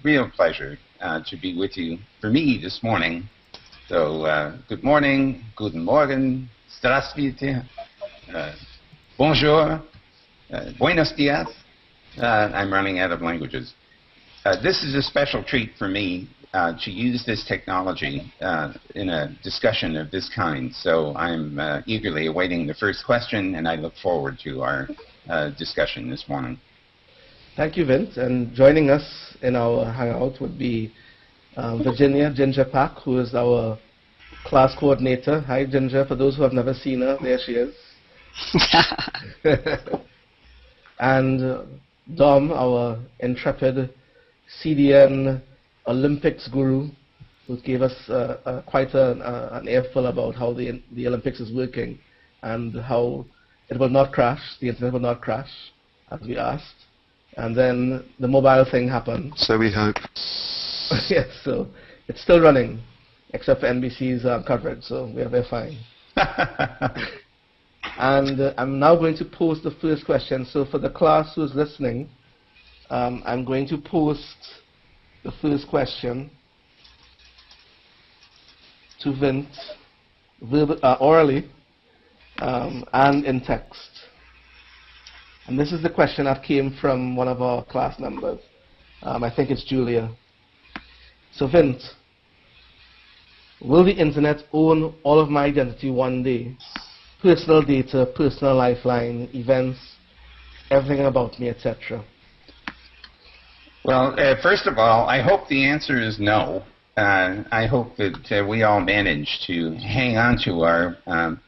real pleasure to be with you for me this morning. So, good morning, guten Morgen, здравствуйте, bonjour, buenos dias. I'm running out of languages. This is a special treat for me to use this technology in a discussion of this kind. So I'm eagerly awaiting the first question, and I look forward to our discussion this morning. Thank you, Vint. And joining us in our hangout would be Virginia Ginger Pack, who is our class coordinator. Hi, Ginger. For those who have never seen her, there she is. And Dom, our intrepid CDN Olympics guru, who gave us quite an earful about how the Olympics is working and how it will not crash, the internet will not crash, as we asked. And then the mobile thing happened. So we hope. Yes, so it's still running, except for NBC's coverage, so we're fine. And I'm now going to pose the first question. So for the class who's listening, I'm going to post the first question to Vint orally and in text. And this is the question that came from one of our class members. I think it's Julia. So Vint, will the internet own all of my identity one day? Personal data, personal lifeline, events, everything about me, etc. Well, first of all, I hope the answer is no. I hope that we all manage to hang on to our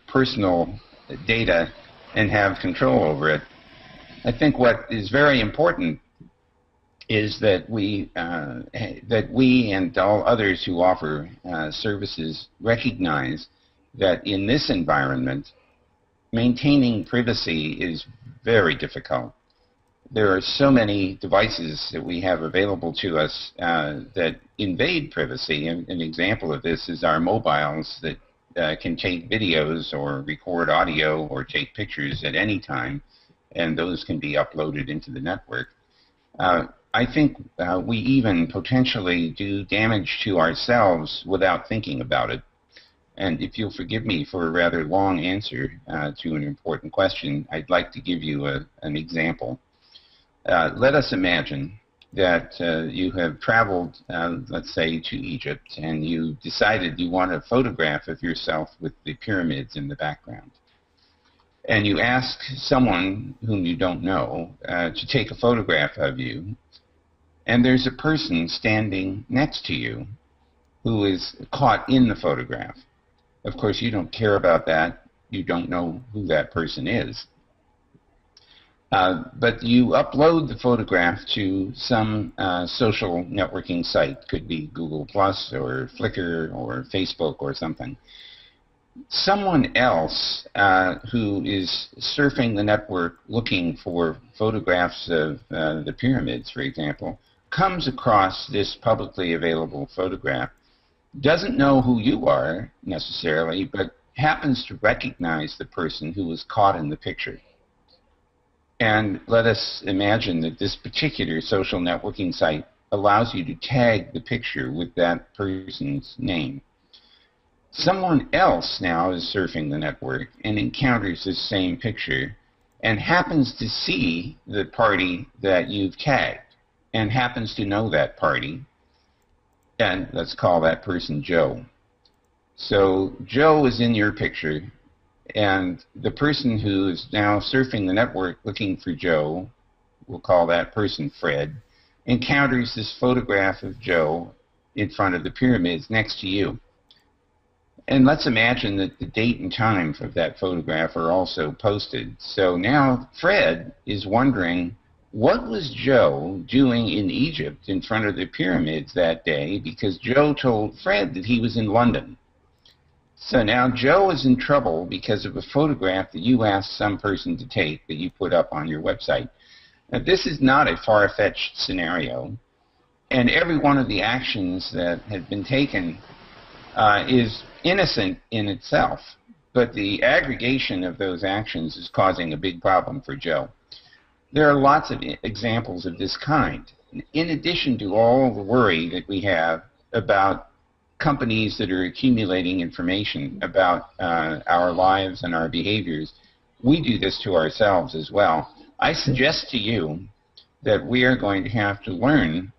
personal data and have control over it. I think what is very important is that we and all others who offer services recognize that in this environment, maintaining privacy is very difficult. There are so many devices that we have available to us that invade privacy. An example of this is our mobiles that can take videos or record audio or take pictures at any time, and those can be uploaded into the network. I think we even potentially do damage to ourselves without thinking about it. And if you'll forgive me for a rather long answer to an important question, I'd like to give you an example. Let us imagine that you have traveled, let's say, to Egypt, and you decided you want a photograph of yourself with the pyramids in the background. And you ask someone whom you don't know to take a photograph of you, and there's a person standing next to you who is caught in the photograph. Of course, you don't care about that. You don't know who that person is. But you upload the photograph to some social networking site. Could be Google Plus or Flickr or Facebook or something. Someone else who is surfing the network looking for photographs of the pyramids, for example, comes across this publicly available photograph, doesn't know who you are necessarily, but happens to recognize the person who was caught in the picture. And let us imagine that this particular social networking site allows you to tag the picture with that person's name. Someone else now is surfing the network and encounters this same picture and happens to see the party that you've tagged and happens to know that party. And let's call that person Joe. So Joe is in your picture, and the person who is now surfing the network looking for Joe, we'll call that person Fred, encounters this photograph of Joe in front of the pyramids next to you. And let's imagine that the date and time of that photograph are also posted. So now Fred is wondering, what was Joe doing in Egypt in front of the pyramids that day? Because Joe told Fred that he was in London. So now Joe is in trouble because of a photograph that you asked some person to take that you put up on your website. Now, this is not a far-fetched scenario, and every one of the actions that have been taken is innocent in itself, but the aggregation of those actions is causing a big problem for Joe. There are lots of examples of this kind. in addition to all the worry that we have about companies that are accumulating information about our lives and our behaviors, we do this to ourselves as well. I suggest to you that we are going to have to learn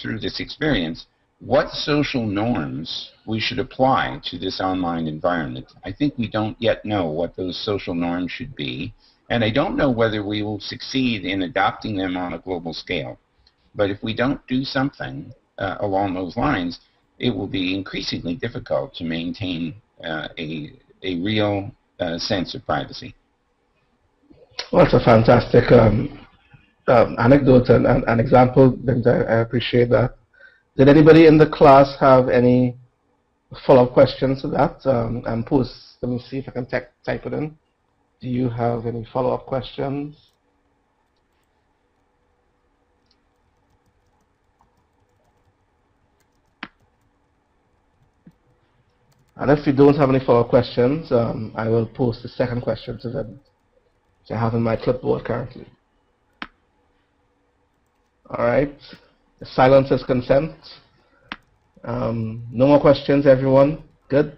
through this experience what social norms we should apply to this online environment. I think we don't yet know what those social norms should be, and I don't know whether we will succeed in adopting them on a global scale. But if we don't do something along those lines, it will be increasingly difficult to maintain a real sense of privacy. Well, that's a fantastic anecdote and example, and I appreciate that. Did anybody in the class have any follow-up questions to that? And post, let me see if I can type it in. Do you have any follow-up questions? And if you don't have any follow-up questions, I will post the second question to them, which I have in my clipboard currently. All right. The silence is consent. No more questions, everyone. Good.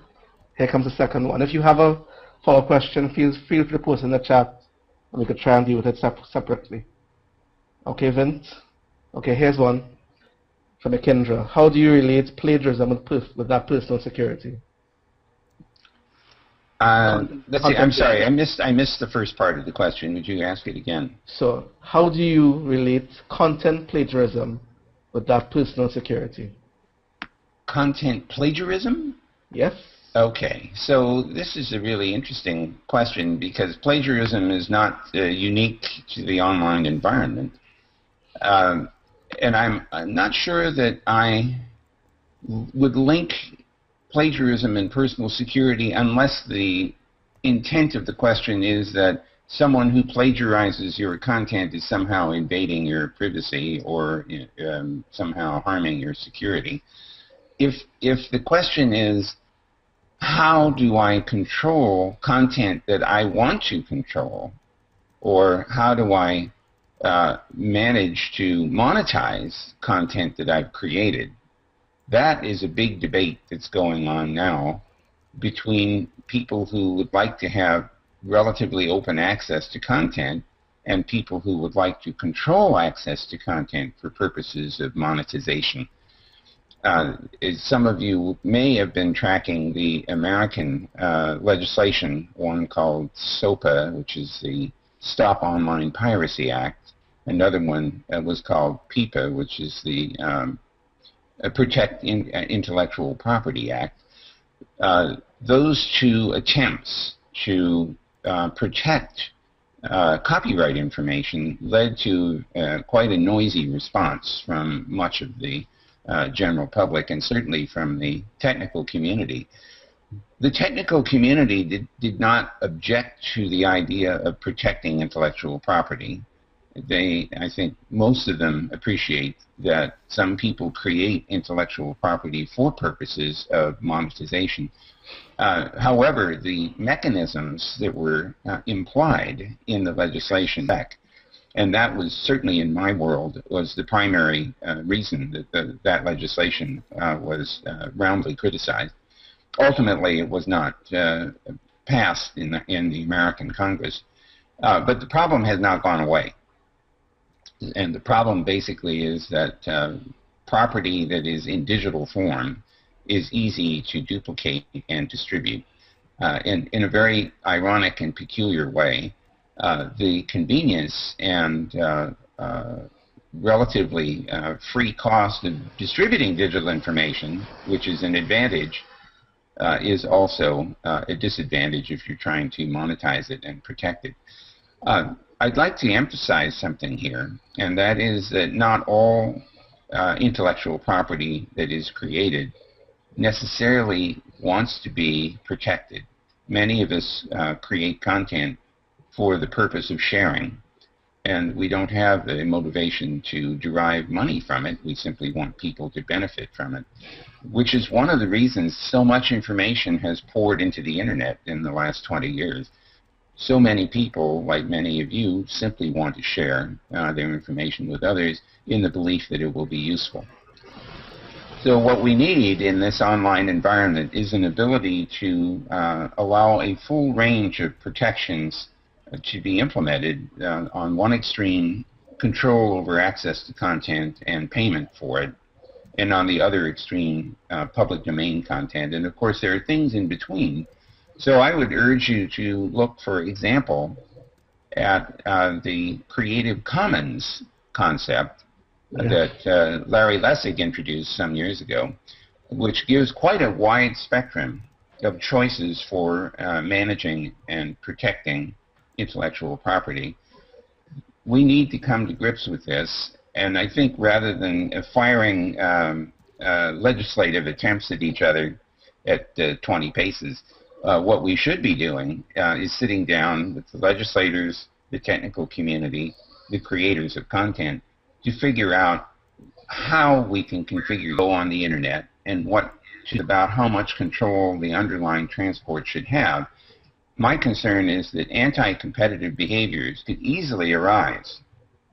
Here comes the second one. If you have a follow-up question, feel free to post in the chat, and we could try and deal with it separately. Okay, Vint? Okay, here's one from Ekendra. How do you relate plagiarism with that personal security? Let's see, I'm sorry, I missed the first part of the question. Would you ask it again? So, how do you relate content plagiarism with that personal security? Content plagiarism? Yes. Okay, so this is a really interesting question because plagiarism is not unique to the online environment. And I'm not sure that I would link plagiarism and personal security unless the intent of the question is that someone who plagiarizes your content is somehow invading your privacy or somehow harming your security. If the question is, how do I control content that I want to control, or how do I manage to monetize content that I've created, that is a big debate that's going on now between people who would like to have relatively open access to content and people who would like to control access to content for purposes of monetization. Some of you may have been tracking the American legislation, one called SOPA, which is the Stop Online Piracy Act. Another one was called PIPA, which is the Protect Intellectual Property Act. Those two attempts to protect copyright information led to quite a noisy response from much of the general public and certainly from the technical community. The technical community did not object to the idea of protecting intellectual property. I think most of them appreciate that some people create intellectual property for purposes of monetization. However, the mechanisms that were implied in the legislation, and that was certainly in my world, was the primary reason that that legislation was roundly criticized. Ultimately, it was not passed in the American Congress, but the problem has not gone away. And the problem basically is that property that is in digital form is easy to duplicate and distribute. In a very ironic and peculiar way, the convenience and relatively free cost of distributing digital information, which is an advantage, is also a disadvantage if you're trying to monetize it and protect it. I'd like to emphasize something here, and that is that not all intellectual property that is created necessarily wants to be protected. Many of us create content for the purpose of sharing, and we don't have the motivation to derive money from it. We simply want people to benefit from it, which is one of the reasons so much information has poured into the internet in the last 20 years. so many people, like many of you, simply want to share their information with others in the belief that it will be useful. So what we need in this online environment is an ability to allow a full range of protections to be implemented. On one extreme, control over access to content and payment for it, and on the other extreme, public domain content. And of course, there are things in between. So I would urge you to look, for example, at the Creative Commons concept that Larry Lessig introduced some years ago, which gives quite a wide spectrum of choices for managing and protecting intellectual property. We need to come to grips with this, and I think rather than firing legislative attempts at each other at 20 paces, what we should be doing is sitting down with the legislators, the technical community, the creators of content, to figure out how we can configure go on the internet and what about how much control the underlying transport should have. My concern is that anti-competitive behaviors could easily arise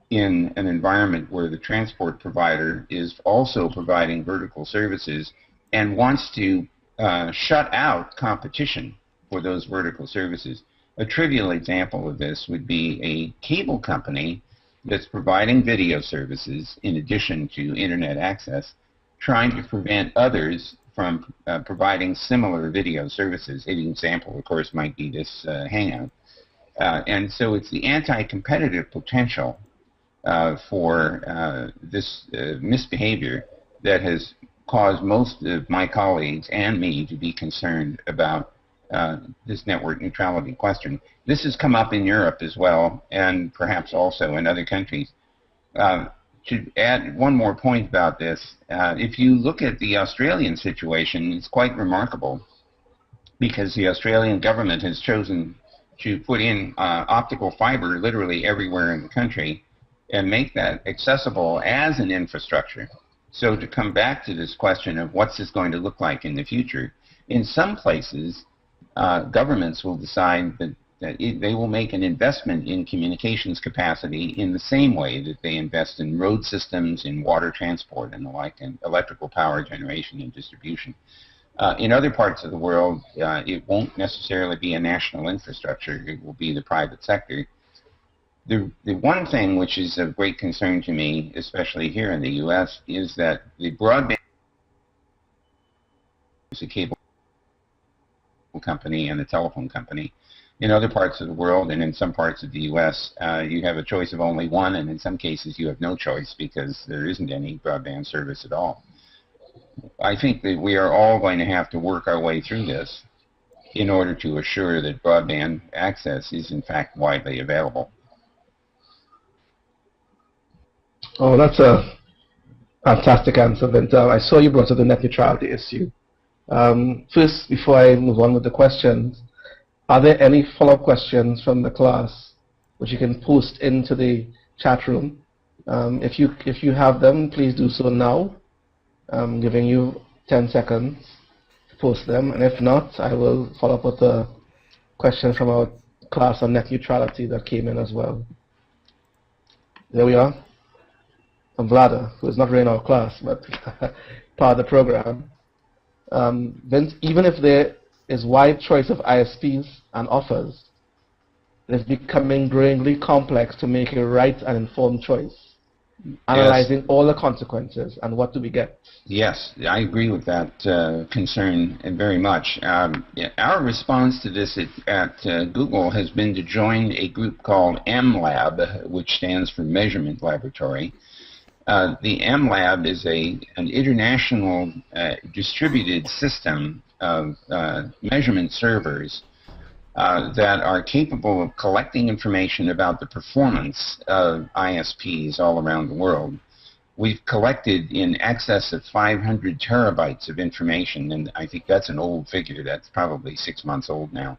in an environment where the transport provider is also providing vertical services and wants to shut out competition for those vertical services. A trivial example of this would be a cable company that's providing video services in addition to internet access, trying to prevent others from providing similar video services. An example, of course, might be this Hangout. And so it's the anti-competitive potential for this misbehavior that has caused most of my colleagues and me to be concerned about this network neutrality question. This has come up in Europe as well, and perhaps also in other countries. To add one more point about this, if you look at the Australian situation, it's quite remarkable, because the Australian government has chosen to put in optical fiber literally everywhere in the country and make that accessible as an infrastructure. So to come back to this question of what's this going to look like in the future, in some places, governments will decide that they will make an investment in communications capacity in the same way that they invest in road systems, in water transport, and the like, and electrical power generation and distribution. In other parts of the world, it won't necessarily be a national infrastructure. It will be the private sector. The one thing which is of great concern to me, especially here in the U.S., is that the broadband is a cable company and a telephone company. In other parts of the world and in some parts of the U.S., you have a choice of only one, and in some cases you have no choice because there isn't any broadband service at all. I think that we are all going to have to work our way through this in order to assure that broadband access is in fact widely available. Oh, that's a fantastic answer, Vint. I saw you brought up the net neutrality issue. First, before I move on with the questions, are there any follow-up questions from the class which you can post into the chat room? If you have them, please do so now. I'm giving you 10 seconds to post them, and if not, I will follow up with a question from our class on net neutrality that came in as well. There we are. From Vlada, who is not really in our class, but part of the program. Vince, even if there is wide choice of ISPs and offers, it is becoming growingly complex to make a right and informed choice, analyzing all the consequences, and what do we get? Yes, I agree with that concern very much. Our response to this at Google has been to join a group called MLab, which stands for Measurement Laboratory. The MLab is an international distributed system of measurement servers that are capable of collecting information about the performance of ISPs all around the world. We've collected in excess of 500 terabytes of information, and I think that's an old figure. That's probably 6 months old now.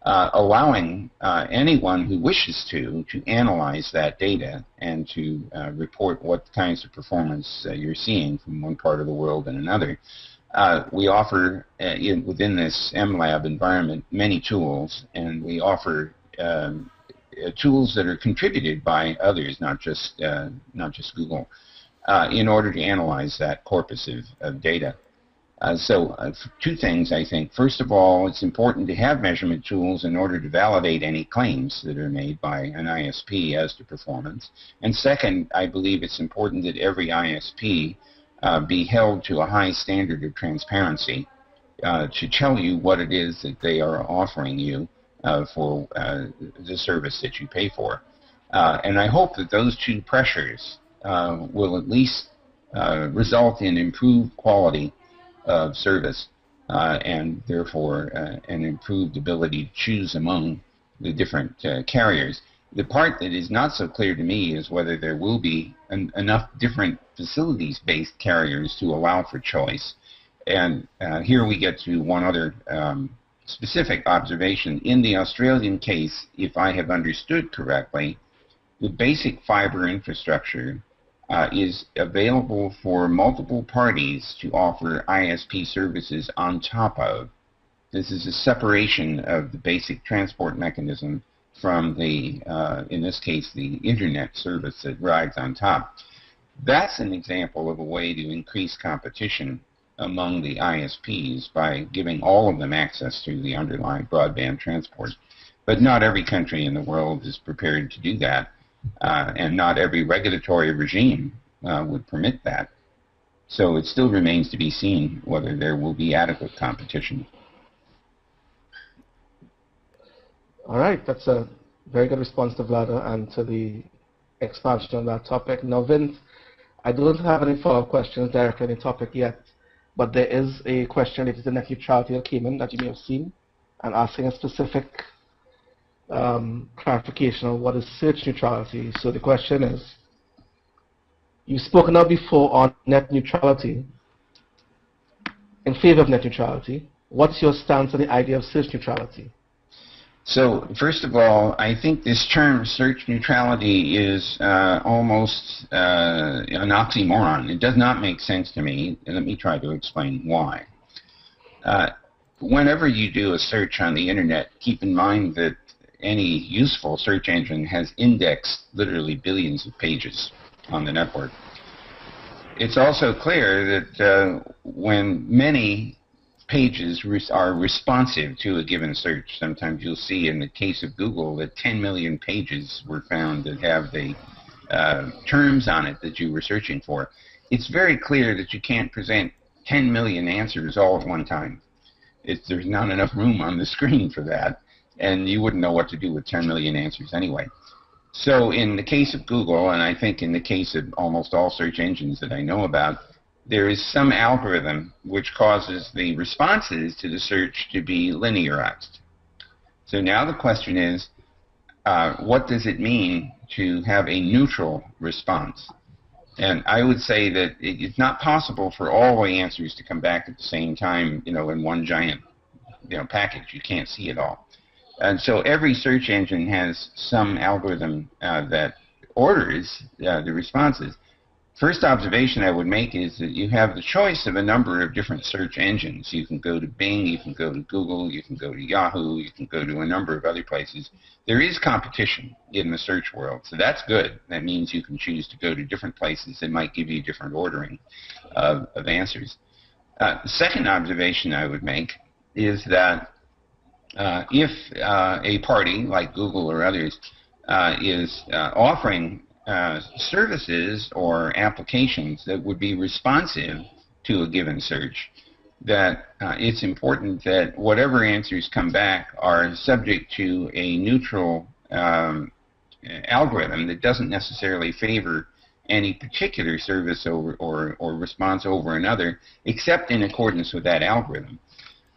Allowing anyone who wishes to analyze that data and to report what kinds of performance you're seeing from one part of the world and another. We offer, within this MLab environment, many tools, and we offer tools that are contributed by others, not just Google, in order to analyze that corpus of data. Two things, I think. First of all, it's important to have measurement tools in order to validate any claims that are made by an ISP as to performance. And second, I believe it's important that every ISP be held to a high standard of transparency to tell you what it is that they are offering you for the service that you pay for. And I hope that those two pressures will at least result in improved quality of service and therefore an improved ability to choose among the different carriers. The part that is not so clear to me is whether there will be enough different facilities-based carriers to allow for choice. And here we get to one other specific observation. In the Australian case, if I have understood correctly, the basic fiber infrastructure is available for multiple parties to offer ISP services on top of. This is a separation of the basic transport mechanism from the, in this case, the internet service that rides on top. That's an example of a way to increase competition among the ISPs by giving all of them access to the underlying broadband transport. But not every country in the world is prepared to do that. And not every regulatory regime would permit that. So it still remains to be seen whether there will be adequate competition. All right, that's a very good response to Vlada and to the expansion on that topic. Now, Vint, I don't have any follow-up questions directly on the topic yet, but there is a question related to net neutrality that came in that you may have seen, and asking a specific clarification on what is search neutrality. So the question is, you've spoken now before on net neutrality, in favor of net neutrality. What's your stance on the idea of search neutrality? So first of all, I think this term search neutrality is almost an oxymoron. It does not make sense to me, and let me try to explain why. Whenever you do a search on the internet, keep in mind that any useful search engine has indexed literally billions of pages on the network. It's also clear that when many pages are responsive to a given search, sometimes you'll see in the case of Google that 10 million pages were found that have the terms on it that you were searching for. It's very clear that you can't present 10 million answers all at one time. There's not enough room on the screen for that. And you wouldn't know what to do with 10 million answers anyway. So in the case of Google, and I think in the case of almost all search engines that I know about, there is some algorithm which causes the responses to the search to be linearized. So now the question is, what does it mean to have a neutral response? And I would say that it's not possible for all the answers to come back at the same time, in one giant, package. You can't see it all. And so every search engine has some algorithm that orders the responses. First observation I would make is that you have the choice of a number of different search engines. You can go to Bing, you can go to Google, you can go to Yahoo, you can go to a number of other places. There is competition in the search world, so that's good. That means you can choose to go to different places that might give you different ordering of answers. The second observation I would make is that if a party like Google or others is offering services or applications that would be responsive to a given search, that it's important that whatever answers come back are subject to a neutral algorithm that doesn't necessarily favor any particular service or response over another, except in accordance with that algorithm.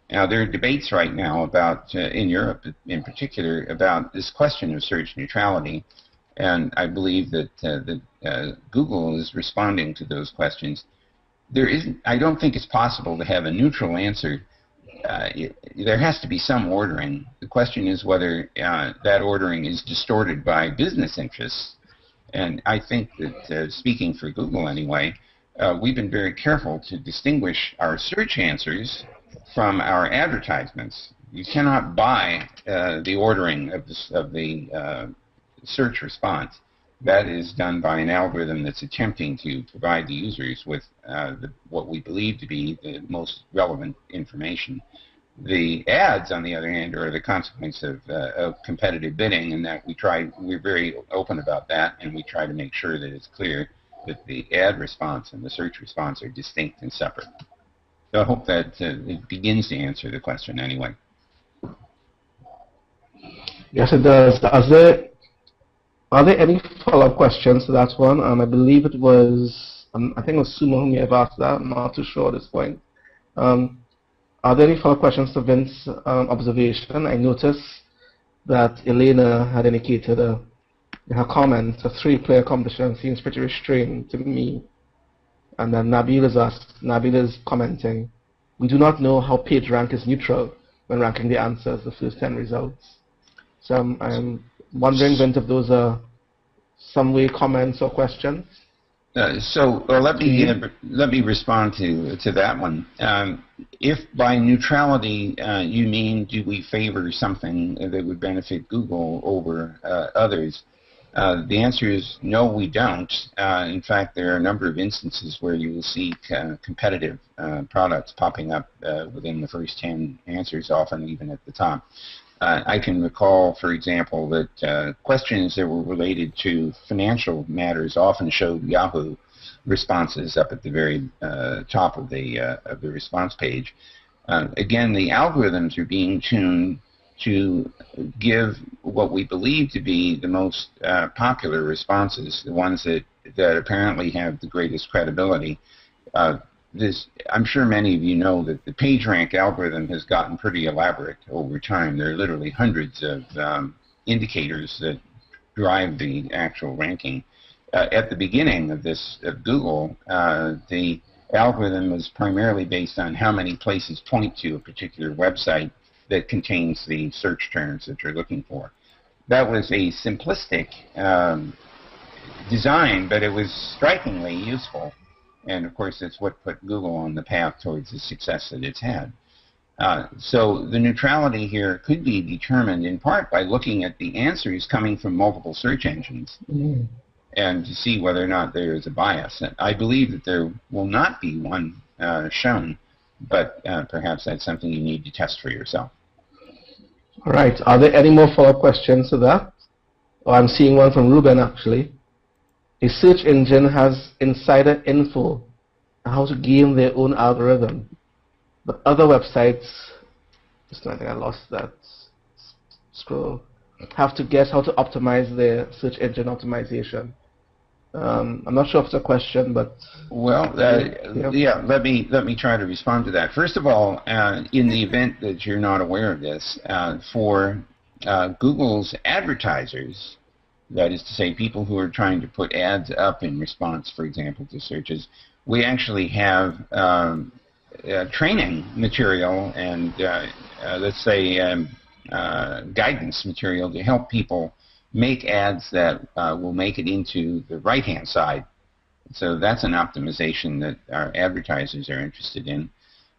Now, there are debates right now about, in Europe in particular, about this question of search neutrality, and I believe that Google is responding to those questions. I don't think it's possible to have a neutral answer. There has to be some ordering. The question is whether that ordering is distorted by business interests, and I think that, speaking for Google anyway, we've been very careful to distinguish our search answers from our advertisements. You cannot buy the ordering of the search response. That is done by an algorithm that's attempting to provide the users with what we believe to be the most relevant information. The ads, on the other hand, are the consequence of competitive bidding, and that we're very open about that, and we try to make sure that it's clear that the ad response and the search response are distinct and separate. So I hope that it begins to answer the question anyway. Yes, it does. Are there any follow-up questions to that one? I believe it was, I think it was Sumo who may have asked that. I'm not too sure at this point. Are there any follow-up questions to Vint's observation? I noticed that Elena had indicated in her comments a 3-player competition seems pretty restrained to me. And then Nabil is commenting, we do not know how PageRank is neutral when ranking the answers, the first 10 results. So I'm wondering, Vint, if those are some way comments or questions. Let me respond to that one. If by neutrality you mean do we favor something that would benefit Google over others, the answer is no, we don't. In fact, there are a number of instances where you will see competitive products popping up within the first 10 answers, often even at the top. I can recall, for example, that questions that were related to financial matters often showed Yahoo responses up at the very top of the response page. Again, the algorithms are being tuned to give what we believe to be the most popular responses, the ones that apparently have the greatest credibility. I'm sure many of you know that the PageRank algorithm has gotten pretty elaborate over time. There are literally hundreds of indicators that drive the actual ranking. At the beginning of Google, the algorithm was primarily based on how many places point to a particular website that contains the search terms that you're looking for. That was a simplistic design, but it was strikingly useful. And of course, it's what put Google on the path towards the success that it's had. So the neutrality here could be determined in part by looking at the answers coming from multiple search engines and to see whether or not there is a bias. And I believe that there will not be one shown, but perhaps that's something you need to test for yourself. All right. Are there any more follow-up questions to that? Oh, I'm seeing one from Ruben, actually. A search engine has insider info on how to game their own algorithm, but other websites, just I think I lost that scroll, have to guess how to optimize their search engine optimization. I'm not sure if it's a question, but well, yeah. Let me try to respond to that. First of all, in the event that you're not aware of this, for Google's advertisers, that is to say, people who are trying to put ads up in response, for example, to searches, we actually have training material and, let's say, guidance material to help people make ads that will make it into the right-hand side. So that's an optimization that our advertisers are interested in.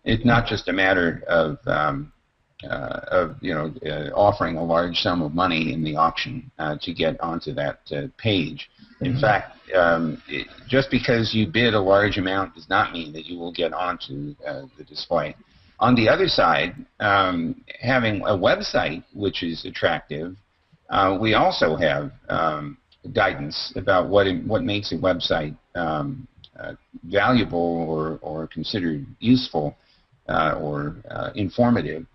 It's not just a matter of offering a large sum of money in the auction to get onto that page. In fact, just because you bid a large amount does not mean that you will get onto the display. On the other side, having a website which is attractive, we also have guidance about what makes a website valuable or considered useful or informative.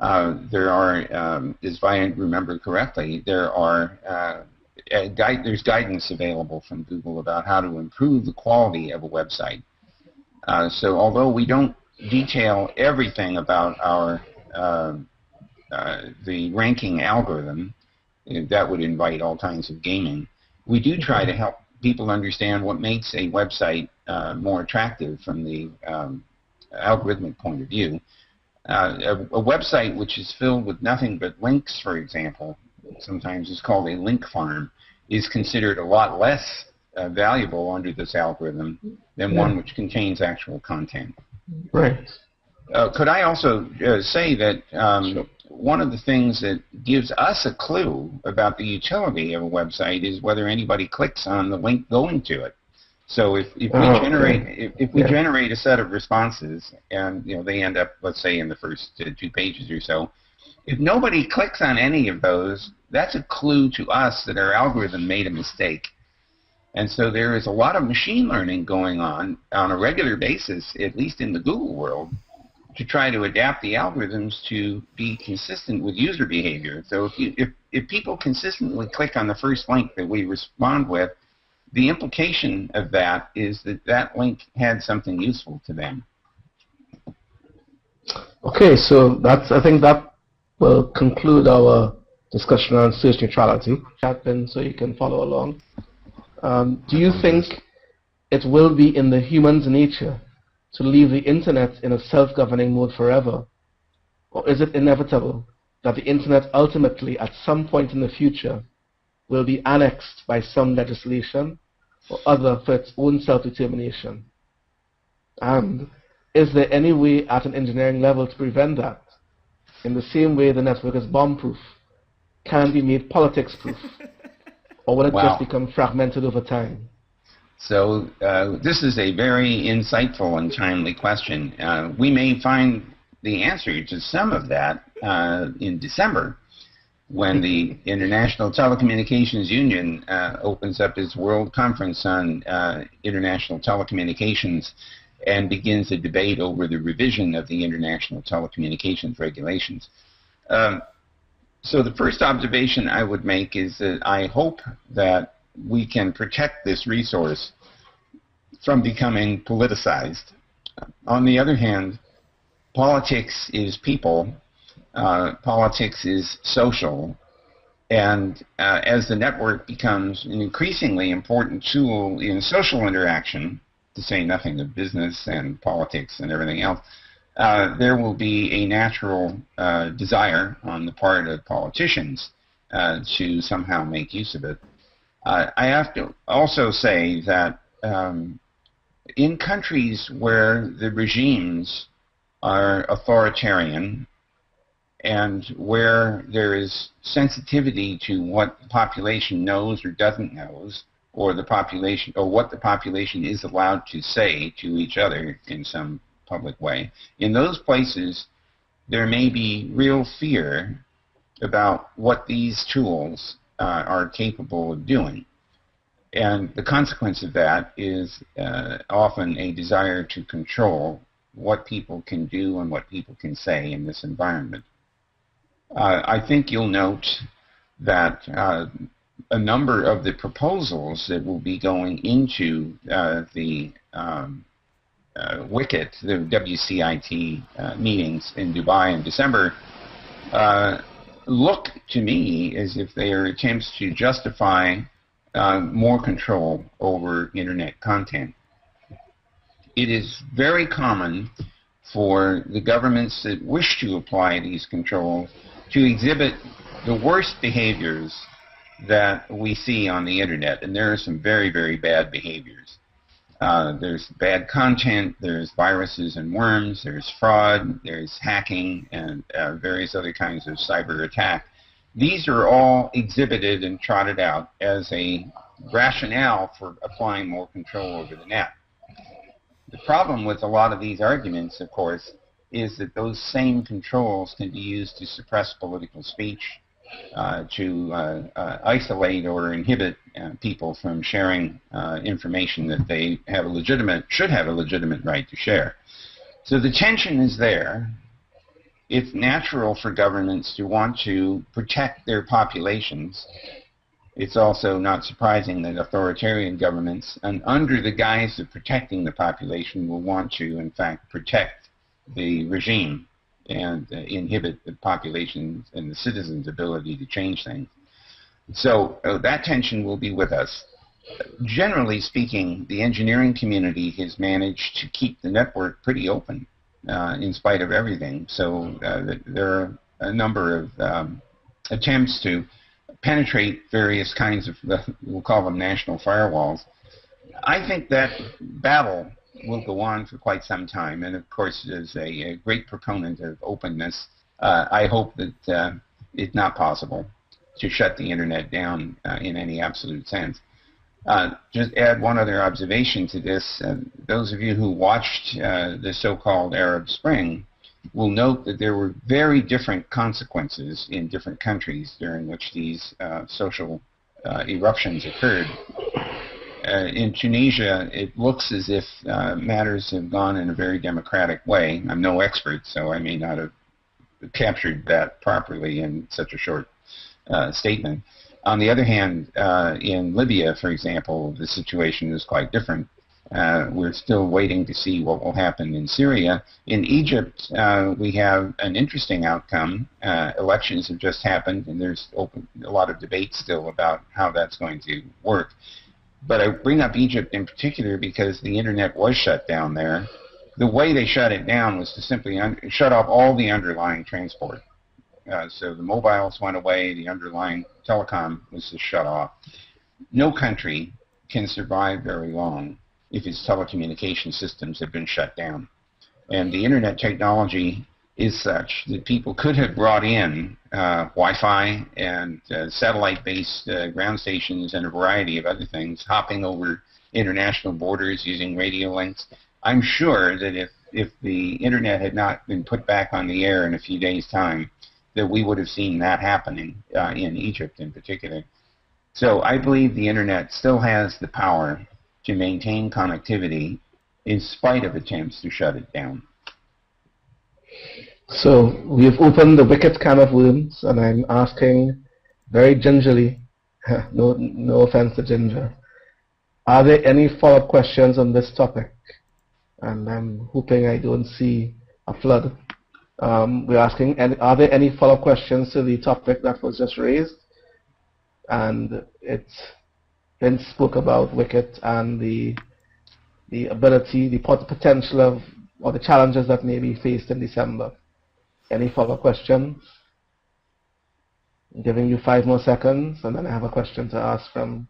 There are, if I remember correctly, there's guidance available from Google about how to improve the quality of a website. So although we don't detail everything about our the ranking algorithm, that would invite all kinds of gaming, we do try to help people understand what makes a website more attractive from the algorithmic point of view. A website which is filled with nothing but links, for example, sometimes is called a link farm, is considered a lot less valuable under this algorithm than one which contains actual content. Right. Could I also say that Sure. one of the things that gives us a clue about the utility of a website is whether anybody clicks on the link going to it. So if we generate if we generate a set of responses and they end up, let's say, in the first 2 pages or so, if nobody clicks on any of those, that's a clue to us that our algorithm made a mistake. And so there is a lot of machine learning going on a regular basis, at least in the Google world, to try to adapt the algorithms to be consistent with user behavior. So if people consistently click on the first link that we respond with, the implication of that is that that link had something useful to them. Okay, so I think that will conclude our discussion on search neutrality. Chat in so you can follow along. Do you think it will be in the human's nature to leave the internet in a self-governing mode forever? Or is it inevitable that the internet ultimately, at some point in the future, will be annexed by some legislation or other for its own self-determination? And is there any way at an engineering level to prevent that? In the same way the network is bomb-proof, can be made politics-proof? Or will it just become fragmented over time? So this is a very insightful and timely question. We may find the answer to some of that in December, when the International Telecommunications Union opens up its World Conference on International Telecommunications and begins a debate over the revision of the International Telecommunications Regulations. So the first observation I would make is that I hope that we can protect this resource from becoming politicized. On the other hand, politics is people, politics is social, and as the network becomes an increasingly important tool in social interaction, to say nothing of business and politics and everything else, there will be a natural desire on the part of politicians to somehow make use of it. I have to also say that in countries where the regimes are authoritarian and where there is sensitivity to what the population knows or doesn't know, or the population, or what the population is allowed to say to each other in some public way, in those places there may be real fear about what these tools are capable of doing. And the consequence of that is often a desire to control what people can do and what people can say in this environment. I think you'll note that a number of the proposals that will be going into the WCIT, the WCIT meetings in Dubai in December, look to me as if they are attempts to justify more control over internet content. It is very common for the governments that wish to apply these controls to exhibit the worst behaviors that we see on the internet, and there are some very, very bad behaviors. There's bad content, there's viruses and worms, there's fraud, there's hacking, and various other kinds of cyber attack. These are all exhibited and trotted out as a rationale for applying more control over the net. The problem with a lot of these arguments, of course, is that those same controls can be used to suppress political speech, to isolate or inhibit people from sharing information that they have should have a legitimate right to share. So the tension is there. It's natural for governments to want to protect their populations. It's also not surprising that authoritarian governments, and under the guise of protecting the population, will want to, in fact, protect the regime and inhibit the population's and the citizens' ability to change things. So that tension will be with us. Generally speaking, the engineering community has managed to keep the network pretty open in spite of everything. So there are a number of attempts to penetrate various kinds of, we'll call them national firewalls. I think that battle will go on for quite some time. And of course, as a great proponent of openness, I hope that it's not possible to shut the internet down in any absolute sense. Just add one other observation to this. Those of you who watched the so-called Arab Spring will note that there were very different consequences in different countries during which these social eruptions occurred. In Tunisia, it looks as if matters have gone in a very democratic way. I'm no expert, so I may not have captured that properly in such a short statement. On the other hand, in Libya, for example, the situation is quite different. We're still waiting to see what will happen in Syria. In Egypt, we have an interesting outcome. Elections have just happened, and there's a lot of debate still about how that's going to work. But I bring up Egypt in particular because the internet was shut down there. The way they shut it down was to simply shut off all the underlying transport. So the mobiles went away, the underlying telecom was just shut off. No country can survive very long if its telecommunication systems have been shut down. And the internet technology is such that people could have brought in Wi-Fi and satellite-based ground stations and a variety of other things, hopping over international borders using radio links. I'm sure that if the internet had not been put back on the air in a few days' time, that we would have seen that happening in Egypt in particular. So I believe the internet still has the power to maintain connectivity in spite of attempts to shut it down. So we've opened the wicked can of worms, and I'm asking very gingerly, no offense to Ginger, are there any follow-up questions on this topic? And I'm hoping I don't see a flood. We're asking, are there any follow-up questions to the topic that was just raised? And it's Vince spoke about Wicket and the ability, the potential of, or the challenges that may be faced in December. Any follow-up questions? I'm giving you 5 more seconds, and then I have a question to ask from,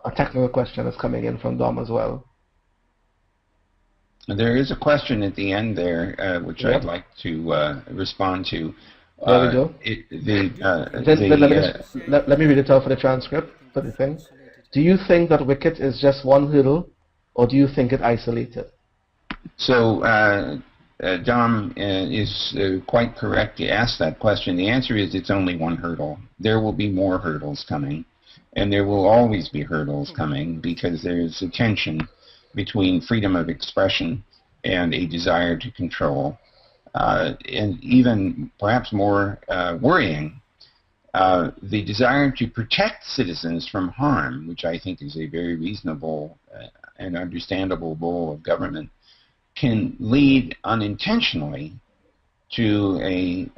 a technical question that's coming in from Dom as well. There is a question at the end there, which I'd like to respond to. There we go. Let me read it out for the transcript, for the thing. Do you think that Wicket is just one hurdle, or do you think it isolated? So, Dom is quite correct to ask that question. The answer is it's only one hurdle. There will be more hurdles coming, and there will always be hurdles coming because there's a tension between freedom of expression and a desire to control. And even perhaps more worrying, the desire to protect citizens from harm, which I think is a very reasonable and understandable goal of government, can lead unintentionally to a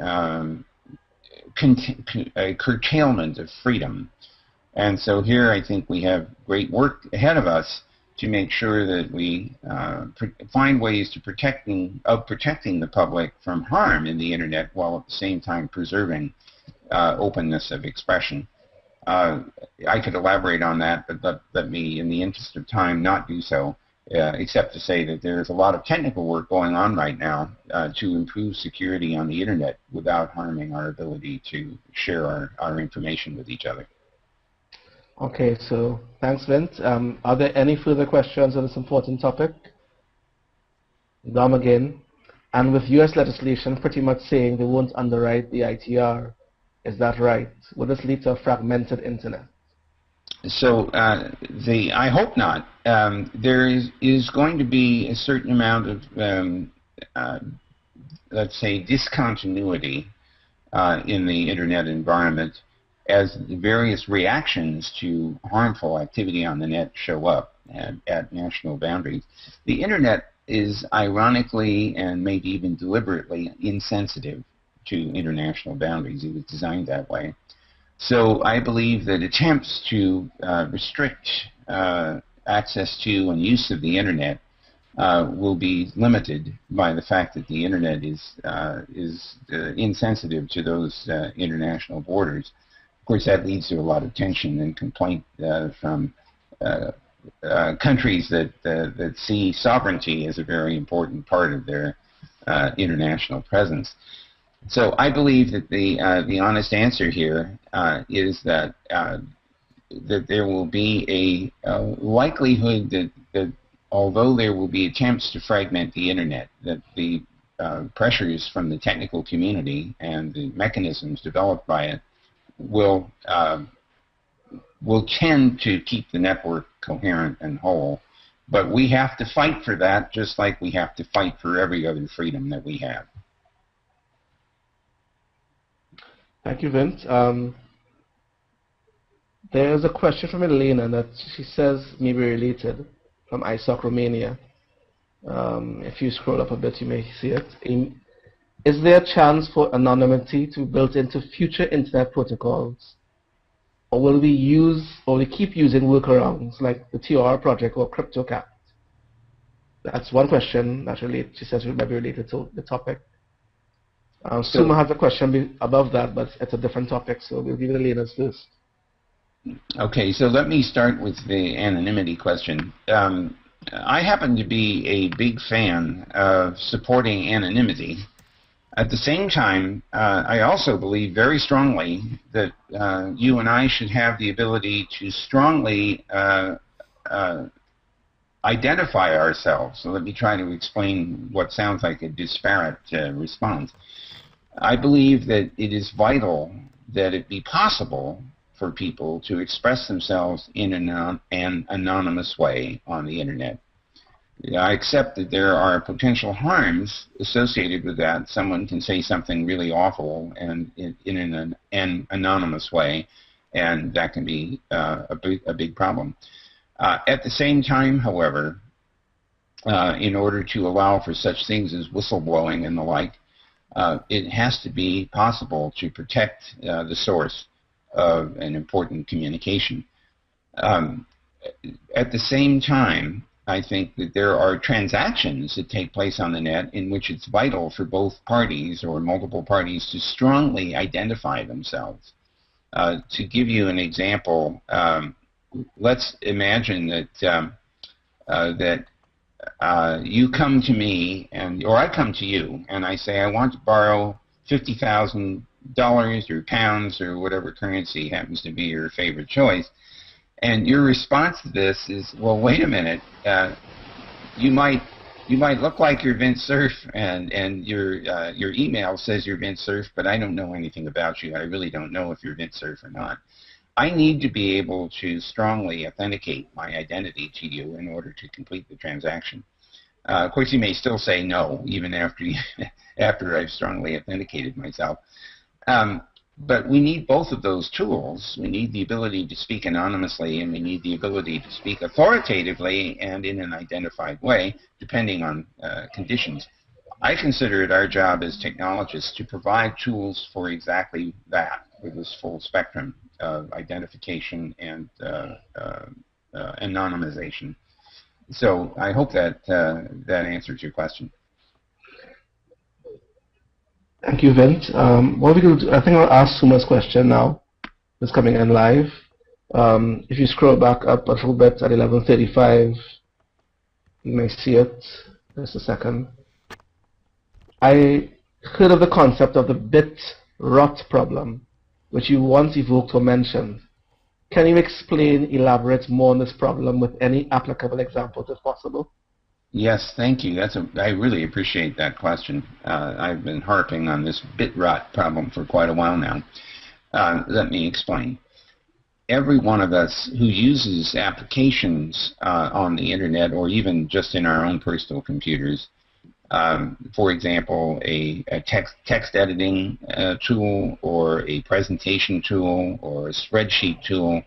curtailment of freedom. And so here I think we have great work ahead of us to make sure that we find ways to protecting the public from harm in the internet while at the same time preserving openness of expression. I could elaborate on that, but let me, in the interest of time, not do so, except to say that there's a lot of technical work going on right now to improve security on the internet without harming our ability to share our information with each other. Okay, so thanks, Vint. Are there any further questions on this important topic? Dom again. And with US legislation pretty much saying they won't underwrite the ITR, is that right? Will this lead to a fragmented internet? So I hope not. There is going to be a certain amount of, let's say, discontinuity in the internet environment as the various reactions to harmful activity on the net show up at national boundaries. The internet is ironically and maybe even deliberately insensitive to international boundaries. It was designed that way. So I believe that attempts to restrict access to and use of the internet will be limited by the fact that the internet is insensitive to those international borders. Of course, that leads to a lot of tension and complaint from countries that see sovereignty as a very important part of their international presence. So I believe that the honest answer here is that that there will be a likelihood that although there will be attempts to fragment the internet, that the pressures from the technical community and the mechanisms developed by it will tend to keep the network coherent and whole. But we have to fight for that, just like we have to fight for every other freedom that we have. Thank you, Vint. There's a question from Elena that she says may be related, from ISOC Romania. If you scroll up a bit, you may see it. Is there a chance for anonymity to be built into future internet protocols? Or will we keep using workarounds like the TOR project or CryptoCat? That's one question that she says might be related to the topic. Suma has a question above that, but it's a different topic, so we'll give Elena's first. Okay, so let me start with the anonymity question. I happen to be a big fan of supporting anonymity. At the same time, I also believe very strongly that you and I should have the ability to strongly identify ourselves. So let me try to explain what sounds like a disparate response. I believe that it is vital that it be possible for people to express themselves in an anonymous way on the internet. I accept that there are potential harms associated with that. Someone can say something really awful and in an anonymous way, and that can be a big problem. At the same time, however, in order to allow for such things as whistleblowing and the like, it has to be possible to protect the source of an important communication. At the same time, I think that there are transactions that take place on the net in which it's vital for both parties or multiple parties to strongly identify themselves. To give you an example, let's imagine that you come to me, or I come to you, and I say I want to borrow $50,000 or pounds or whatever currency happens to be your favorite choice. And your response to this is, well, wait a minute, you might look like you're Vint Cerf, and your email says you're Vint Cerf, but I don't know anything about you. I really don't know if you're Vint Cerf or not. I need to be able to strongly authenticate my identity to you in order to complete the transaction. Of course, you may still say no, even after I've strongly authenticated myself. But we need both of those tools. We need the ability to speak anonymously, and we need the ability to speak authoritatively and in an identified way, depending on conditions. I consider it our job as technologists to provide tools for exactly that, for this full spectrum of identification and anonymization. So I hope that that answers your question. Thank you, Vint. What we can do, I think I'll ask Suma's question now. It's coming in live. If you scroll back up a little bit at 11:35, you may see it. Just a second. I heard of the concept of the bit rot problem, which you once evoked or mentioned. Can you elaborate more on this problem with any applicable examples if possible? Yes, thank you. I really appreciate that question. I've been harping on this bit rot problem for quite a while now. Let me explain. Every one of us who uses applications on the internet, or even just in our own personal computers, for example, a text editing tool, or a presentation tool, or a spreadsheet tool,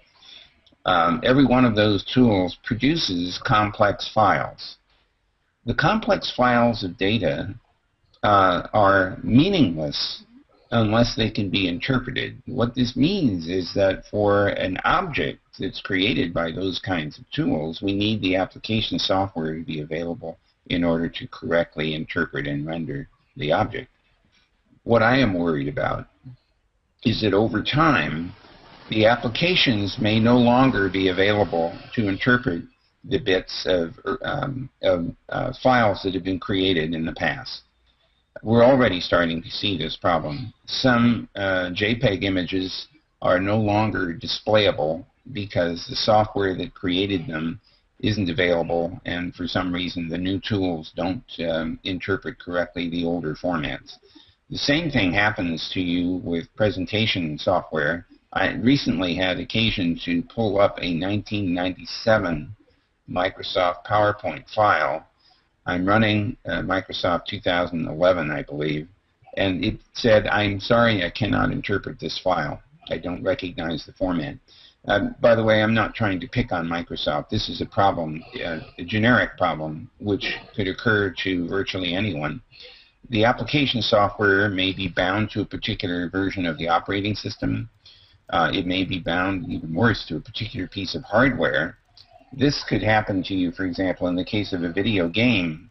every one of those tools produces complex files. The complex files of data are meaningless unless they can be interpreted. What this means is that for an object that's created by those kinds of tools, we need the application software to be available in order to correctly interpret and render the object. What I am worried about is that over time, the applications may no longer be available to interpret the bits of files that have been created in the past. We're already starting to see this problem. Some JPEG images are no longer displayable because the software that created them isn't available, and for some reason the new tools don't interpret correctly the older formats. The same thing happens to you with presentation software. I recently had occasion to pull up a 1997 Microsoft PowerPoint file. I'm running Microsoft 2011, I believe, and it said, "I'm sorry, I cannot interpret this file. I don't recognize the format." By the way, I'm not trying to pick on Microsoft. This is a problem, a generic problem, which could occur to virtually anyone. The application software may be bound to a particular version of the operating system. It may be bound, even worse, to a particular piece of hardware. This could happen to you, for example, in the case of a video game,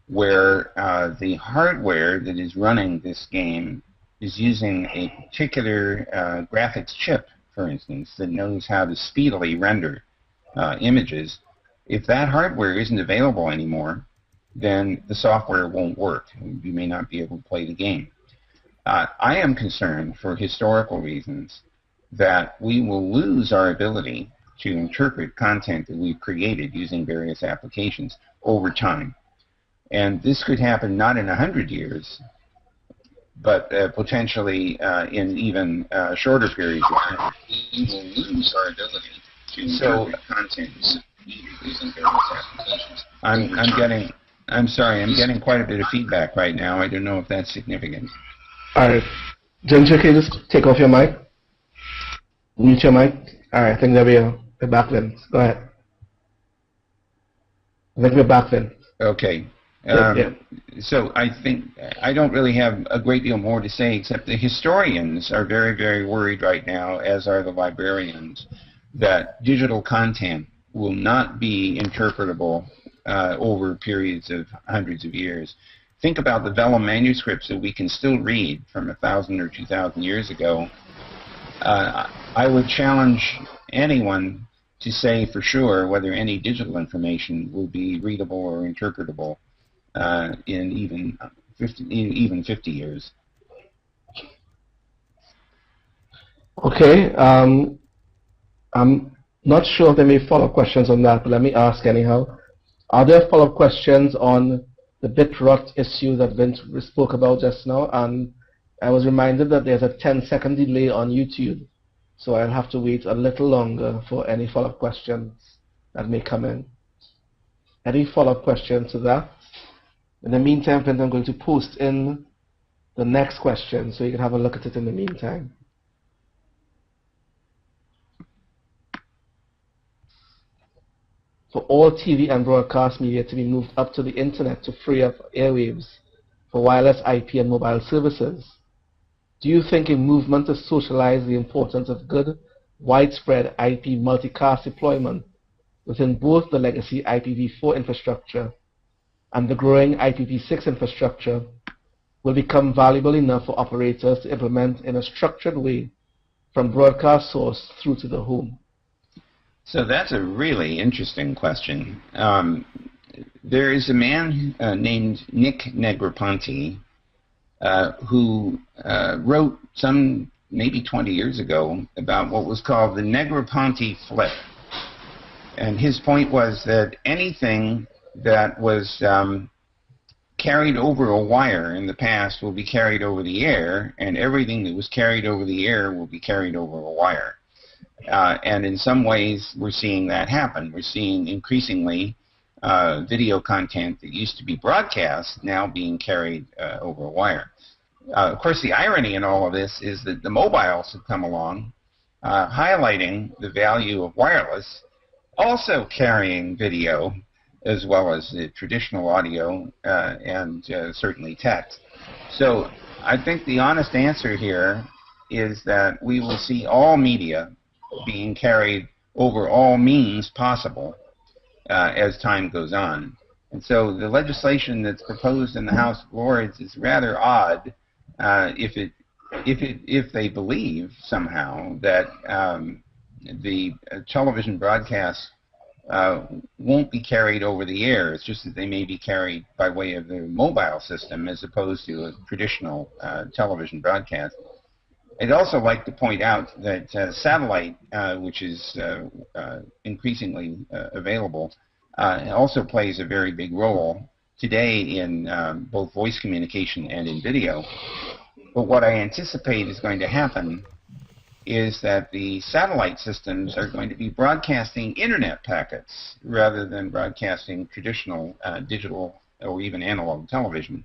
where the hardware that is running this game is using a particular graphics chip, for instance, that knows how to speedily render images. If that hardware isn't available anymore, then the software won't work. You may not be able to play the game. I am concerned, for historical reasons, that we will lose our ability to interpret content that we've created using various applications over time. And this could happen not in 100 years, but potentially in even shorter periods of time. We will lose our ability to interpret content using various applications. I'm sorry, I'm getting quite a bit of feedback right now. I don't know if that's significant. All right. Ginger, can you just take off your mic? Mute your mic. All right, I think that we're back then. Go ahead. I think we're back then. Okay. So I think I don't really have a great deal more to say, except the historians are very, very worried right now, as are the librarians, that digital content will not be interpretable over periods of hundreds of years. Think about the vellum manuscripts that we can still read from 1,000 or 2,000 years ago. I would challenge anyone to say for sure whether any digital information will be readable or interpretable in even 50 years. Okay. I'm not sure if there may be follow-up questions on that, but let me ask anyhow. Are there follow-up questions on the bit rot issue that Vint spoke about just now? And I was reminded that there's a 10-second delay on YouTube, so I'll have to wait a little longer for any follow-up questions that may come in. Any follow-up questions to that? In the meantime, Vint, I'm going to post in the next question so you can have a look at it in the meantime. For all TV and broadcast media to be moved up to the internet to free up airwaves for wireless IP and mobile services, do you think a movement to socialize the importance of good, widespread IP multicast deployment within both the legacy IPv4 infrastructure and the growing IPv6 infrastructure will become valuable enough for operators to implement in a structured way from broadcast source through to the home? So that's a really interesting question. There is a man named Nick Negroponte who wrote some maybe 20 years ago about what was called the Negroponte flip. And his point was that anything that was carried over a wire in the past will be carried over the air, and everything that was carried over the air will be carried over a wire. And in some ways, we're seeing that happen. We're seeing increasingly video content that used to be broadcast now being carried over a wire. Of course, the irony in all of this is that the mobiles have come along, highlighting the value of wireless, also carrying video as well as the traditional audio and certainly text. So I think the honest answer here is that we will see all media being carried over all means possible as time goes on. And so the legislation that's proposed in the House of Lords is rather odd if they believe somehow that the television broadcast won't be carried over the air. It's just that they may be carried by way of the mobile system as opposed to a traditional television broadcast. I'd also like to point out that satellite, which is increasingly available, also plays a very big role today in both voice communication and in video. But what I anticipate is going to happen is that the satellite systems are going to be broadcasting internet packets rather than broadcasting traditional digital or even analog television.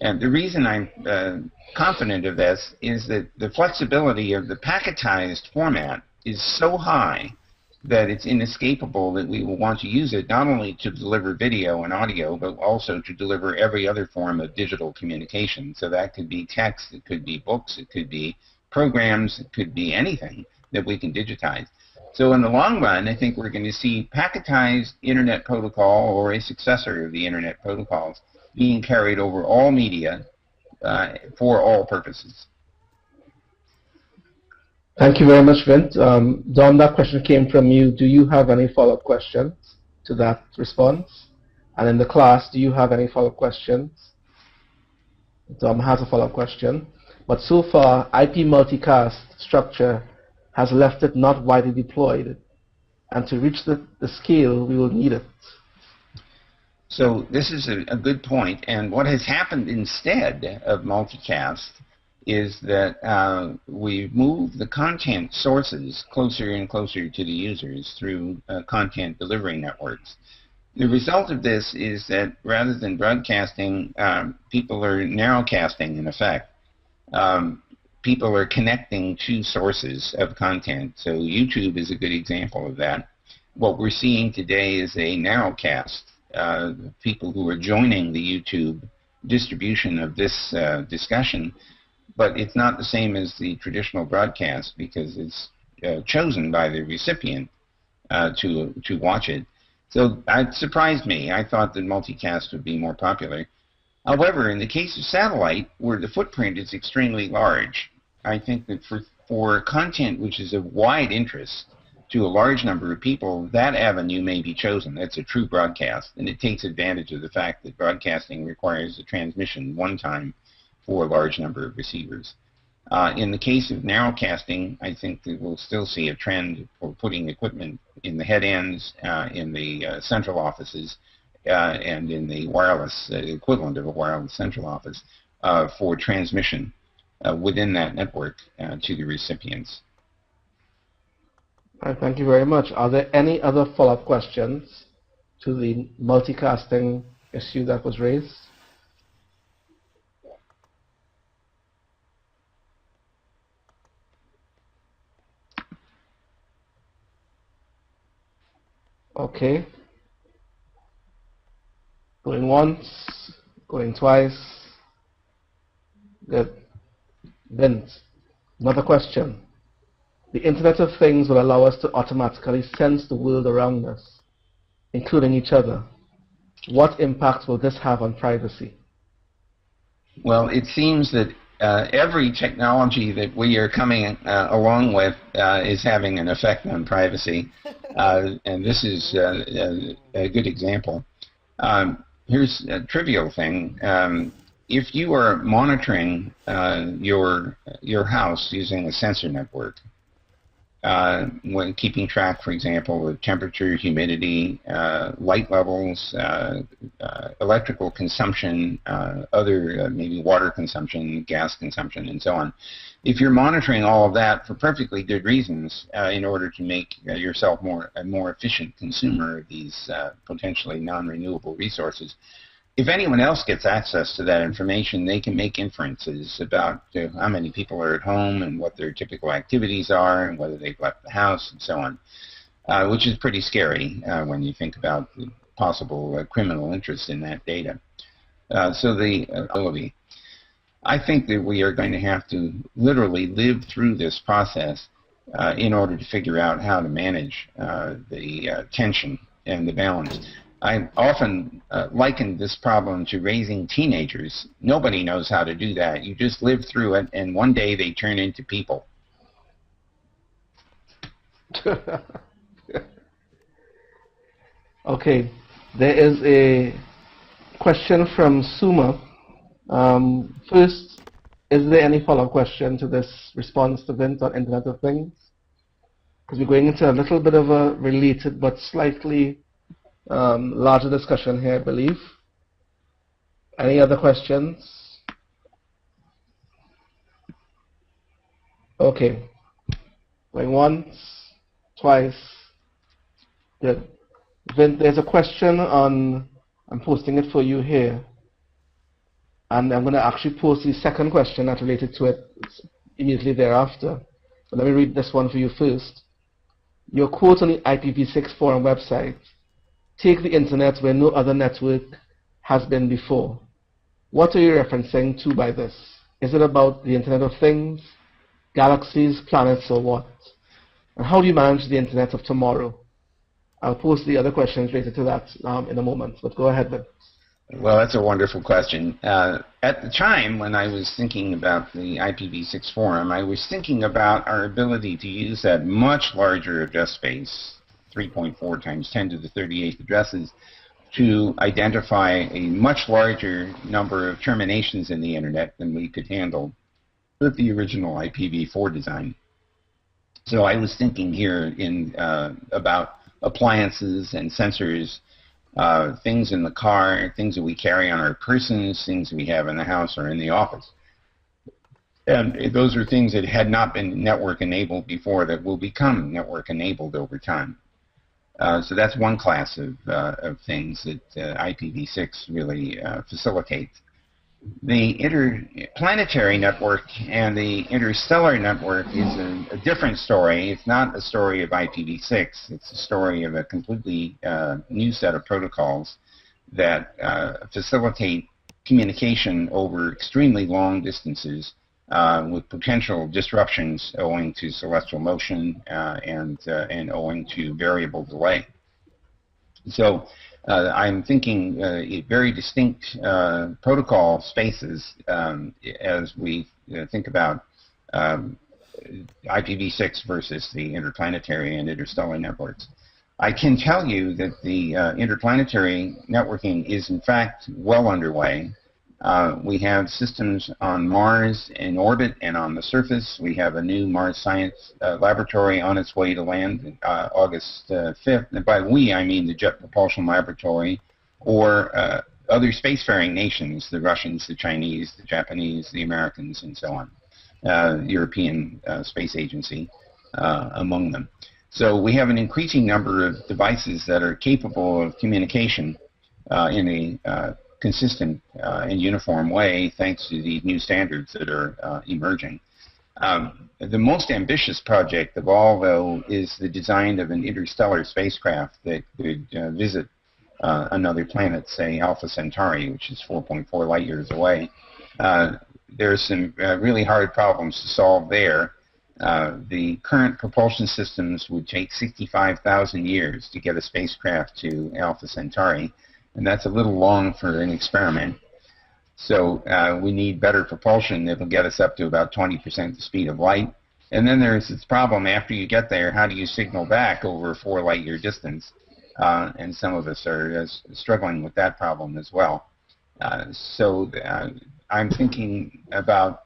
And the reason I'm confident of this is that the flexibility of the packetized format is so high that it's inescapable that we will want to use it not only to deliver video and audio, but also to deliver every other form of digital communication. So that could be text, it could be books, it could be programs, it could be anything that we can digitize. So in the long run, I think we're going to see packetized internet protocol or a successor of the internet protocols being carried over all media for all purposes. Thank you very much, Vint. Dom, that question came from you. Do you have any follow-up questions to that response? And in the class, do you have any follow-up questions? Dom has a follow-up question. But so far, IP multicast structure has left it not widely deployed. And to reach the scale, we will need it. So this is a good point. And what has happened instead of multicast is that we've moved the content sources closer and closer to the users through content delivery networks. The result of this is that rather than broadcasting, people are narrowcasting in effect. People are connecting to sources of content. So YouTube is a good example of that. What we're seeing today is a narrowcast. People who are joining the YouTube distribution of this discussion, but it's not the same as the traditional broadcast because it's chosen by the recipient to watch it. So it surprised me. I thought that multicast would be more popular. However, in the case of satellite, where the footprint is extremely large, I think that for content which is of wide interest to a large number of people, that avenue may be chosen. That's a true broadcast, and it takes advantage of the fact that broadcasting requires a transmission one time for a large number of receivers. In the case of narrowcasting, I think that we'll still see a trend for putting equipment in the head ends, in the central offices, and in the wireless equivalent of a wireless central office for transmission within that network to the recipients. All right, thank you very much. Are there any other follow-up questions to the multicasting issue that was raised? Okay. Going once, going twice. Good. Vint, another question. The Internet of Things will allow us to automatically sense the world around us, including each other. What impact will this have on privacy? Well, it seems that every technology that we are coming along with is having an effect on privacy, and this is a good example. Here's a trivial thing. If you are monitoring your house using a sensor network, when keeping track, for example, of temperature, humidity, light levels, electrical consumption, other maybe water consumption, gas consumption, and so on. If you're monitoring all of that for perfectly good reasons in order to make yourself a more efficient consumer of these potentially non-renewable resources, if anyone else gets access to that information, they can make inferences about how many people are at home and what their typical activities are and whether they've left the house and so on, which is pretty scary when you think about the possible criminal interest in that data. So the ability. I think that we are going to have to literally live through this process in order to figure out how to manage the tension and the balance. I often liken this problem to raising teenagers. Nobody knows how to do that. You just live through it, and one day they turn into people. Okay, there is a question from Suma. First, is there any follow-up question to this response to Vint on Internet of Things? Because we're going into a little bit of a related but slightly larger discussion here, I believe. Any other questions? Okay. Going once, twice. Good. Vint, there's a question on, I'm posting it for you here. And I'm going to actually post the second question that's related to it immediately thereafter. But let me read this one for you first. Your quote on the IPv6 forum website, take the internet where no other network has been before. What are you referencing to by this? Is it about the Internet of Things, galaxies, planets, or what? And how do you manage the Internet of tomorrow? I'll post the other questions related to that in a moment, but go ahead, Ben. Well, that's a wonderful question. At the time when I was thinking about the IPv6 forum, I was thinking about our ability to use that much larger address space, 3.4 times 10 to the 38th addresses, to identify a much larger number of terminations in the internet than we could handle with the original IPv4 design. So I was thinking here about appliances and sensors, things in the car, things that we carry on our persons, things we have in the house or in the office. And those are things that had not been network enabled before that will become network enabled over time. So that's one class of things that IPv6 really facilitates. The interplanetary network and the interstellar network is a different story. It's not a story of IPv6. It's a story of a completely new set of protocols that facilitate communication over extremely long distances with potential disruptions owing to celestial motion and owing to variable delay. So I'm thinking very distinct protocol spaces as we think about IPv6 versus the interplanetary and interstellar networks. I can tell you that the interplanetary networking is in fact well underway. We have systems on Mars in orbit and on the surface. We have a new Mars Science Laboratory on its way to land August 5th. And by we, I mean the Jet Propulsion Laboratory or other spacefaring nations, the Russians, the Chinese, the Japanese, the Americans, and so on, the European Space Agency among them. So we have an increasing number of devices that are capable of communication in a consistent and uniform way thanks to these new standards that are emerging. The most ambitious project of all, though, is the design of an interstellar spacecraft that could visit another planet, say Alpha Centauri, which is 4.4 light years away. There's some really hard problems to solve there. The current propulsion systems would take 65,000 years to get a spacecraft to Alpha Centauri, and that's a little long for an experiment. So we need better propulsion that will get us up to about 20% the speed of light. And then there's this problem, after you get there, how do you signal back over a 4 light year distance? And some of us are struggling with that problem as well. So I'm thinking about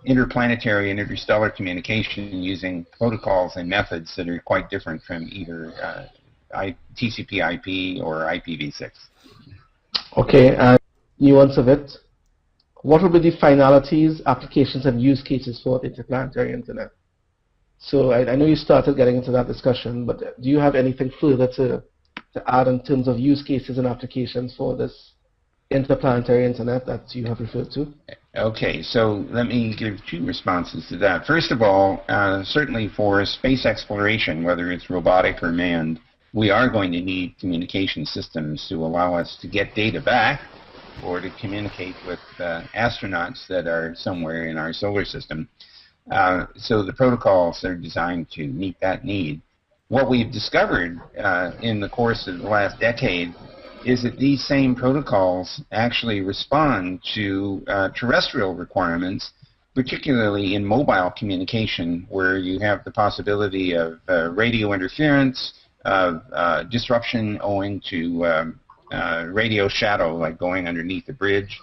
interplanetary and interstellar communication using protocols and methods that are quite different from either TCP/IP or IPv6. Okay, and nuance of it. What will be the finalities, applications, and use cases for the interplanetary internet? So I know you started getting into that discussion, but do you have anything further to add in terms of use cases and applications for this interplanetary internet that you have referred to? Okay, so let me give two responses to that. First of all, certainly for space exploration, whether it's robotic or manned, we are going to need communication systems to allow us to get data back or to communicate with astronauts that are somewhere in our solar system. So the protocols are designed to meet that need. What we've discovered in the course of the last decade is that these same protocols actually respond to terrestrial requirements, particularly in mobile communication, where you have the possibility of radio interference, of disruption owing to radio shadow, like going underneath the bridge.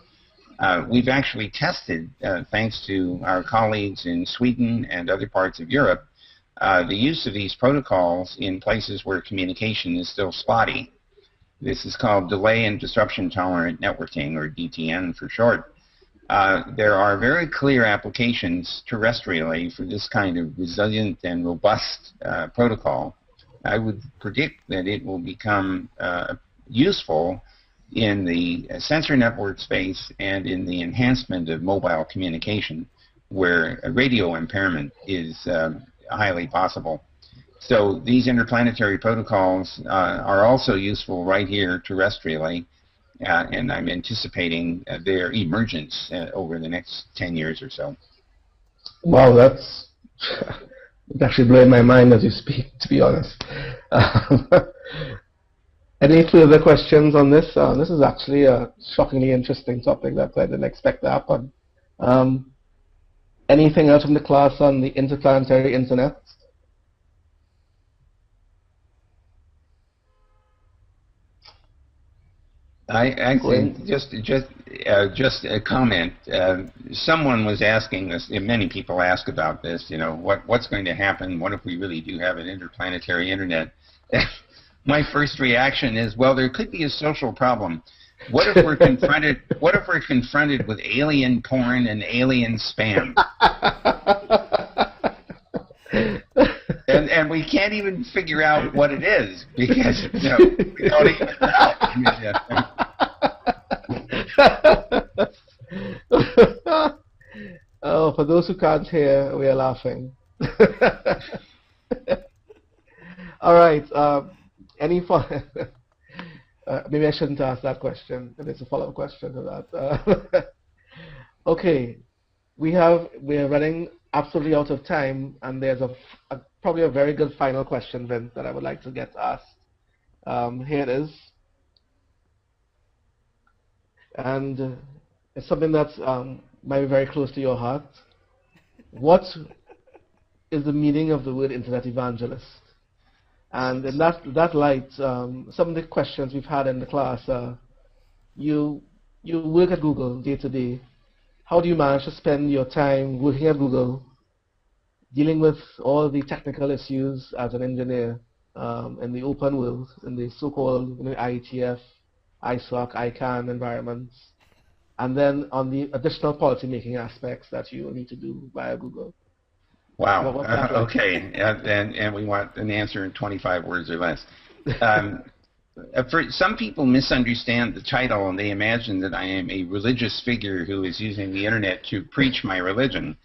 We've actually tested, thanks to our colleagues in Sweden and other parts of Europe, the use of these protocols in places where communication is still spotty. This is called delay and disruption tolerant networking, or DTN for short. There are very clear applications terrestrially for this kind of resilient and robust protocol. I would predict that it will become useful in the sensor network space and in the enhancement of mobile communication, where a radio impairment is highly possible. So these interplanetary protocols are also useful right here terrestrially, and I'm anticipating their emergence over the next 10 years or so. Wow, that's it's actually blowing my mind as you speak, to be honest. Any further questions on this? This is actually a shockingly interesting topic that I didn't expect to happen. Anything else from the class on the interplanetary internet? I think just a comment. Someone was asking us, and many people ask about this. You know, what's going to happen? What if we really do have an interplanetary internet? My first reaction is, well, there could be a social problem. What if we're confronted? What if we're confronted with alien porn and alien spam? And we can't even figure out what it is because we don't even know. Oh, for those who can't hear, we are laughing. All right. Any maybe I shouldn't ask that question. There's a follow-up question to that. Okay, we are running absolutely out of time, and there's probably a very good final question, Vint, that I would like to get asked. Here it is, and it's something that might be very close to your heart. What is the meaning of the word internet evangelist? And in that light, some of the questions we've had in the class, you work at Google day to day. How do you manage to spend your time working at Google, dealing with all the technical issues as an engineer in the open world, in the so-called IETF, ISOC, ICANN environments, and then on the additional policy-making aspects that you need to do via Google? Wow. Okay. And we want an answer in 25 words or less. For some people misunderstand the title, and they imagine that I am a religious figure who is using the internet to preach my religion,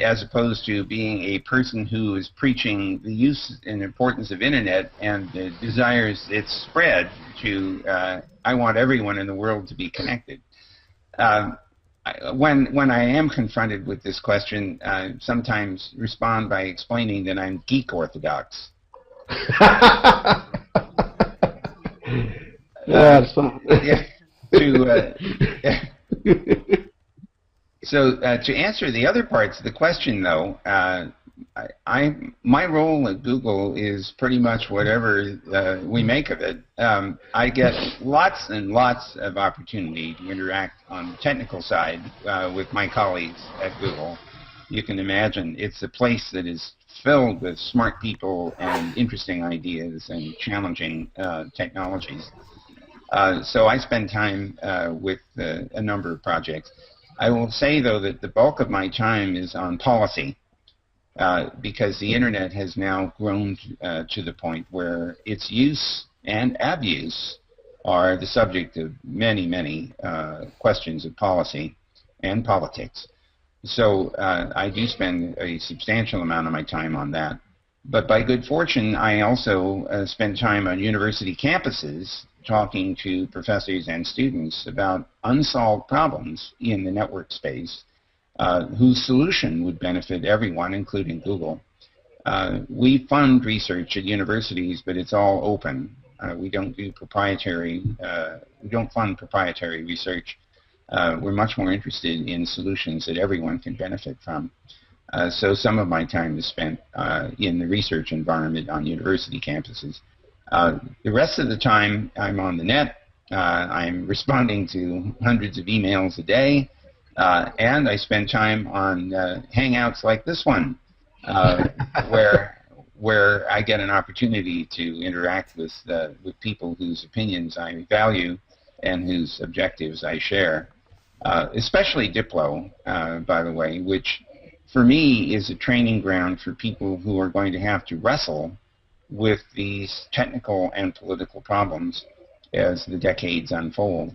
as opposed to being a person who is preaching the use and importance of internet and desires its spread to, I want everyone in the world to be connected. When I am confronted with this question, I sometimes respond by explaining that I'm geek orthodox. That's fun. So to answer the other parts of the question, though, my role at Google is pretty much whatever we make of it. I get lots and lots of opportunity to interact on the technical side with my colleagues at Google. You can imagine it's a place that is filled with smart people and interesting ideas and challenging technologies. So I spend time with a number of projects. I will say, though, that the bulk of my time is on policy. Because the internet has now grown to the point where its use and abuse are the subject of many, many questions of policy and politics. So I do spend a substantial amount of my time on that. But by good fortune, I also spend time on university campuses talking to professors and students about unsolved problems in the network space, whose solution would benefit everyone, including Google. We fund research at universities, but it's all open. We don't do proprietary. We don't fund proprietary research. We're much more interested in solutions that everyone can benefit from. So some of my time is spent in the research environment on university campuses. The rest of the time, I'm on the net. I'm responding to hundreds of emails a day, and I spend time on hangouts like this one, where I get an opportunity to interact with people whose opinions I value and whose objectives I share. Especially Diplo, by the way, which for me is a training ground for people who are going to have to wrestle with these technical and political problems as the decades unfold.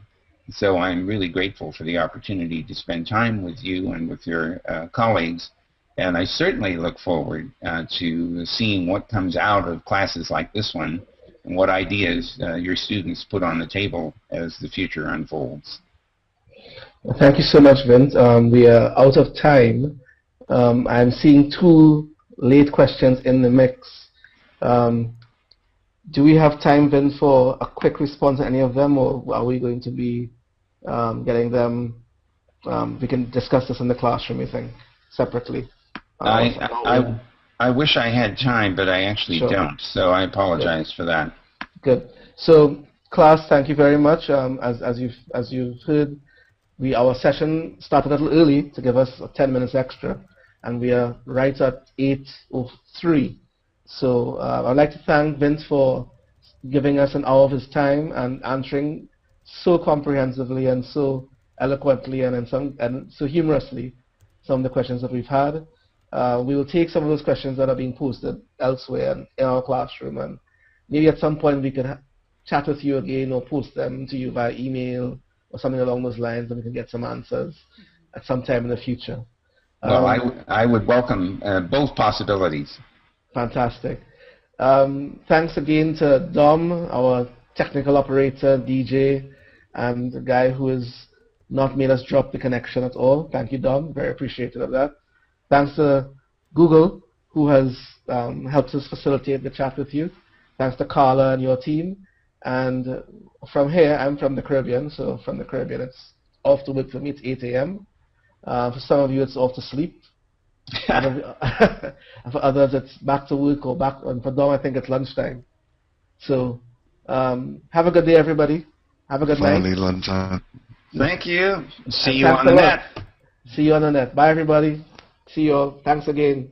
So I'm really grateful for the opportunity to spend time with you and with your colleagues, and I certainly look forward to seeing what comes out of classes like this one and what ideas your students put on the table as the future unfolds. Well, thank you so much, Vint. We are out of time. I'm seeing 2 late questions in the mix. Do we have time, Vint, for a quick response to any of them, or are we going to be getting them? We can discuss this in the classroom, you think, separately. I wish I had time, but I actually don't, so I apologize for that. Good. So, class, thank you very much. As you've heard, our session started a little early to give us 10 minutes extra, and we are right at 8:03. So I'd like to thank Vince for giving us an hour of his time and answering so comprehensively and so eloquently and so humorously some of the questions that we've had. We will take some of those questions that are being posted elsewhere in our classroom, and maybe at some point we could chat with you again or post them to you via email or something along those lines, and we can get some answers at some time in the future. Well, I would welcome both possibilities. Fantastic. Thanks again to Dom, our technical operator, DJ, and the guy who has not made us drop the connection at all. Thank you, Dom. Very appreciative of that. Thanks to Google, who has helped us facilitate the chat with you. Thanks to Carla and your team. And from here, I'm from the Caribbean, so from the Caribbean, it's off to work for me. It's 8 a.m. For some of you, it's off to sleep. For others, it's back to work or back. And for Dom, I think it's lunchtime. So have a good day, everybody. Have a good night. Lunchtime. Thank you. See you on the net. See you on the net. Bye, everybody. See you all. Thanks again.